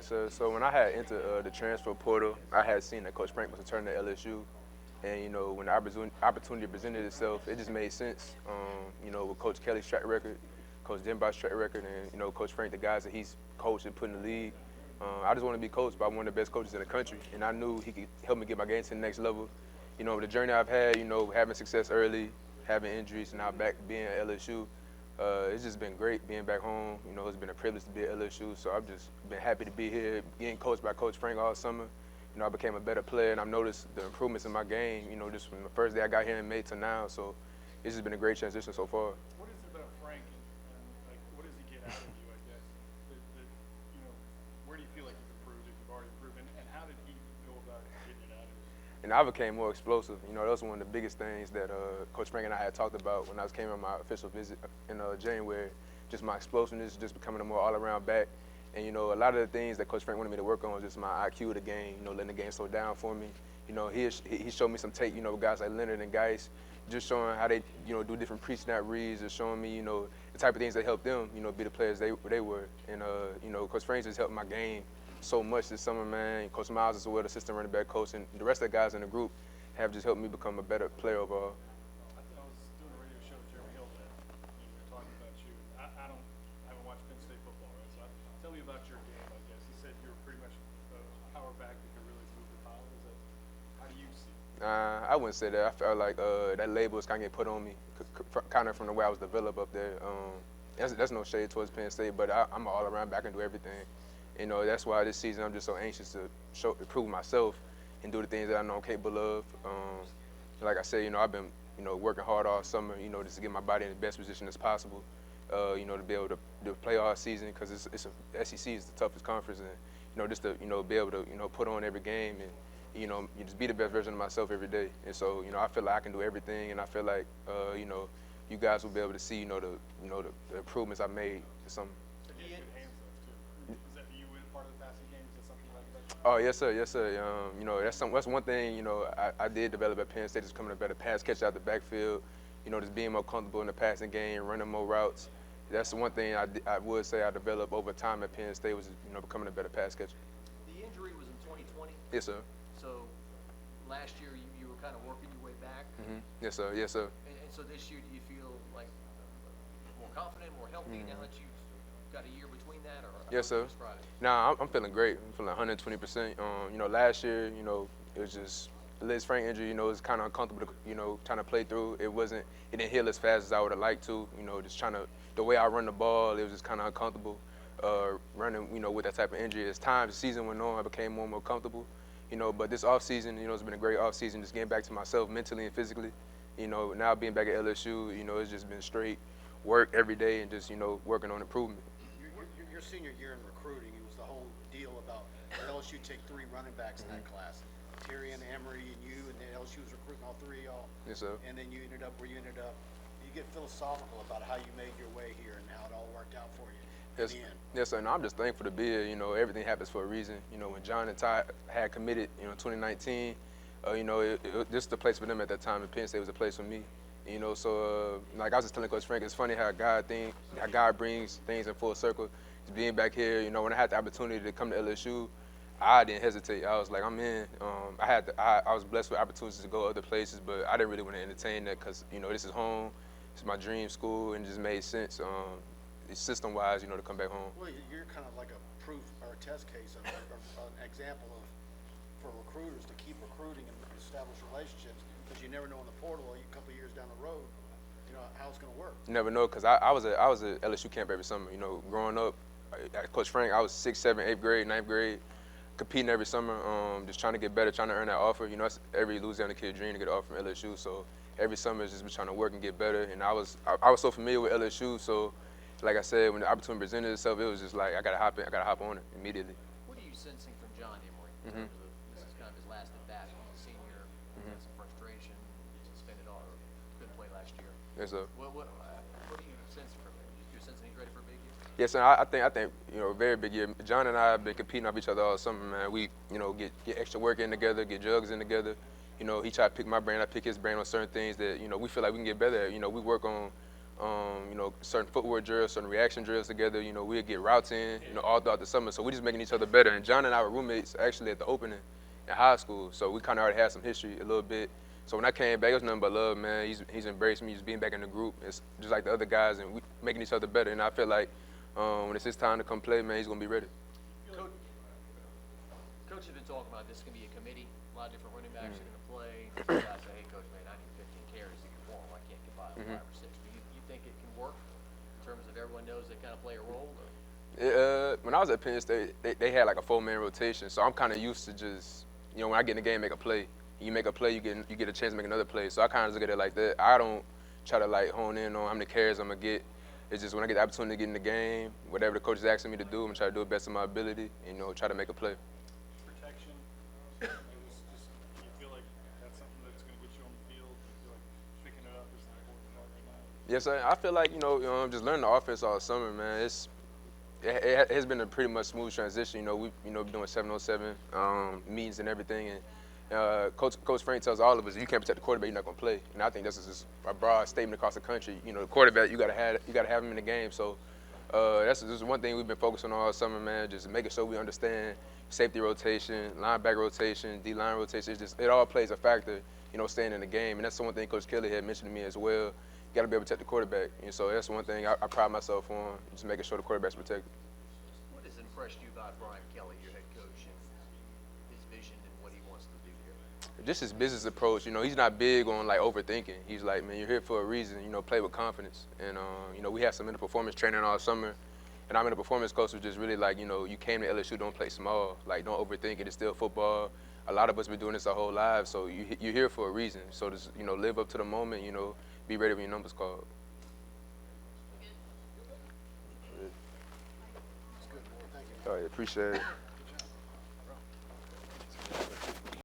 Yes, sir. So when I had entered the transfer portal, I had seen that Coach Frank was returning to LSU, and when the opportunity presented itself, it just made sense. With Coach Kelly's track record, Coach Denbach's track record, and Coach Frank, the guys that he's coached and put in the league. I just want to be coached by one of the best coaches in the country, and I knew he could help me get my game to the next level. The journey I've had, having success early, having injuries, and now back being at LSU. It's just been great being back home. It's been a privilege to be at LSU, so I've just been happy to be here, getting coached by Coach Frank all summer. I became a better player, and I've noticed the improvements in my game, just from the first day I got here in May to now. So it's just been a great transition so far. What is it about Frank, and like, what does he get out of you, I guess? Where do you feel like you've improved, if you've already improved, and how did he go about getting it out of you? And I became more explosive. That was one of the biggest things that Coach Frank and I had talked about when I came on my official visit in January. Just my explosiveness, just becoming a more all-around back. And, a lot of the things that Coach Frank wanted me to work on was just my IQ of the game, letting the game slow down for me. He showed me some tape, guys like Leonard and Geis, just showing how they, do different pre-snap reads, and showing me, the type of things that helped them, be the players they were. And, Coach Frank just helped my game so much this summer, man. Coach Miles as well, the assistant running back coach, and the rest of the guys in the group have just helped me become a better player overall. I was doing a radio show with Jeremy Hill today, and we were talking about you. I haven't watched Penn State football, right? So tell me about your game, I guess. He said you were pretty much a power back that could really move the pile. How do you see it? I wouldn't say that. I felt like that label was kind of getting put on me, kind of from the way I was developed up there. That's no shade towards Penn State, but I'm an all-around back and do everything. That's why this season I'm just so anxious to prove myself and do the things that I know I'm capable of. Like I said, I've been, working hard all summer, just to get my body in the best position as possible. To be able to play all season, because SEC is the toughest conference, and just to be able to put on every game and you just be the best version of myself every day. And so I feel like I can do everything, and I feel like you guys will be able to see the improvements I made to some. Oh, yes, sir. Yes, sir. That's one thing, I did develop at Penn State, just becoming a better pass catcher out the backfield, just being more comfortable in the passing game, running more routes. That's the one thing I would say I developed over time at Penn State was, becoming a better pass catcher. The injury was in 2020? Yes, sir. So last year you were kind of working your way back? Mm-hmm. Yes, sir. Yes, sir. And so this year, do you feel like more confident, more healthy now that you've got a year between that, or yes, sir. Nah, I'm feeling great. I'm feeling 120%. Last year, it was just the Liz Frank injury. It was kind of uncomfortable to, trying to play through. It didn't heal as fast as I would have liked to. Just the way I run the ball, it was just kind of uncomfortable. Running, with that type of injury. As the season went on, I became more and more comfortable. But this off season, it's been a great off season. Just getting back to myself mentally and physically. Now being back at LSU, it's just been straight work every day and just working on improvement. Your senior year in recruiting, it was the whole deal about LSU take 3 running backs in that class. Tyrion, Emery, and you, and then LSU was recruiting all 3 of y'all. Yes, sir. And then you ended up where you ended up. You get philosophical about how you made your way here and how it all worked out for you in the end. Yes, sir. And I'm just thankful to be here. Everything happens for a reason. When John and Ty had committed, 2019, this is the place for them at that time, and Penn State was a place for me. So like I was just telling Coach Frank, it's funny how God brings things in full circle. Just being back here, when I had the opportunity to come to LSU, I didn't hesitate. I was like, I'm in. I was blessed with opportunities to go other places, but I didn't really want to entertain that because this is home, it's my dream school, and it just made sense, system-wise, to come back home. Well, you're kind of like a proof or a test case of an example of for recruiters to keep recruiting and establish relationships, because you never know in the portal a couple of years down the road, how it's going to work. You never know, because I was at LSU camp every summer. Growing up, at Coach Frank, I was 6th, 7th, 8th grade, 9th grade, competing every summer, just trying to get better, trying to earn that offer. That's every Louisiana kid's dream to get an offer from LSU. So every summer, it's just been trying to work and get better. And I was so familiar with LSU, so like I said, when the opportunity presented itself, it was just like I gotta hop on it immediately. What are you sensing from John Emery in terms of this is kind of his last at bat? He's a senior, had some frustration, suspended or couldn't play last year. Yes, sir. What are you sensing from him? You're sensing he's ready for a big year? Yes, sir. I think a very big year. John and I have been competing off each other all summer, man. We get extra work in together, get jugs in together. He tried to pick my brain, I pick his brain on certain things that we feel like we can get better at. We work on you know, certain footwork drills, certain reaction drills together. You know, we'd get routes in, you know, all throughout the summer. So we just making each other better. And John and I were roommates actually at the opening in high school. So we kind of already had some history a little bit. So when I came back, it was nothing but love, man. He's embraced me, just being back in the group. It's just like the other guys, and we making each other better. And I feel like when it's his time to come play, man, he's gonna be ready. Coach has been talking about this is going to be a committee. A lot of different running backs are going to play. Some guys say, hey, Coach, man, I need 15 carries to get warm. I can't get by with 5 or 6. Do you think it can work in terms of everyone knows they kind of play a role? Or? When I was at Penn State, they had like a 4-man rotation. So I'm kind of used to just, you know, when I get in the game, make a play. You make a play, you get a chance to make another play. So I kind of look at it like that. I don't try to like hone in on how many carries I'm going to get. It's just when I get the opportunity to get in the game, whatever the coach is asking me to do, I'm going to try to do it best of my ability, you know, try to make a play. Protection. Do you feel like that's something that's going to get you on the field? Do you feel like picking it up is an important part right now? Yes, sir. I feel like, you know, just learning the offense all summer, man. It has been a pretty much smooth transition. You know, we've been doing 7-on-7 meetings and everything. And Coach Frank tells all of us, if you can't protect the quarterback, you're not going to play. And I think that's just a broad statement across the country. You know, the quarterback, you got to have him in the game. So that's just one thing we've been focusing on all summer, man. Just making sure we understand safety rotation, linebacker rotation, D-line rotation. It all plays a factor, you know, staying in the game. And that's the one thing Coach Kelly had mentioned to me as well. You got to be able to protect the quarterback. And so that's one thing I pride myself on, just making sure the quarterback's protected. What has impressed you about Brian Kelly, your head coach, and his vision and what he wants to do here? Just his business approach. You know, he's not big on like overthinking. He's like, man, you're here for a reason. You know, play with confidence. And you know, we had some performance training all summer, and I'm in a performance coach was just really like, you know, you came to LSU, don't play small. Like, don't overthink it. It's still football. A lot of us been doing this our whole lives, so you're here for a reason. So just, you know, live up to the moment. You know, be ready when your number's called. It's good, boy. Thank you. All right, appreciate it.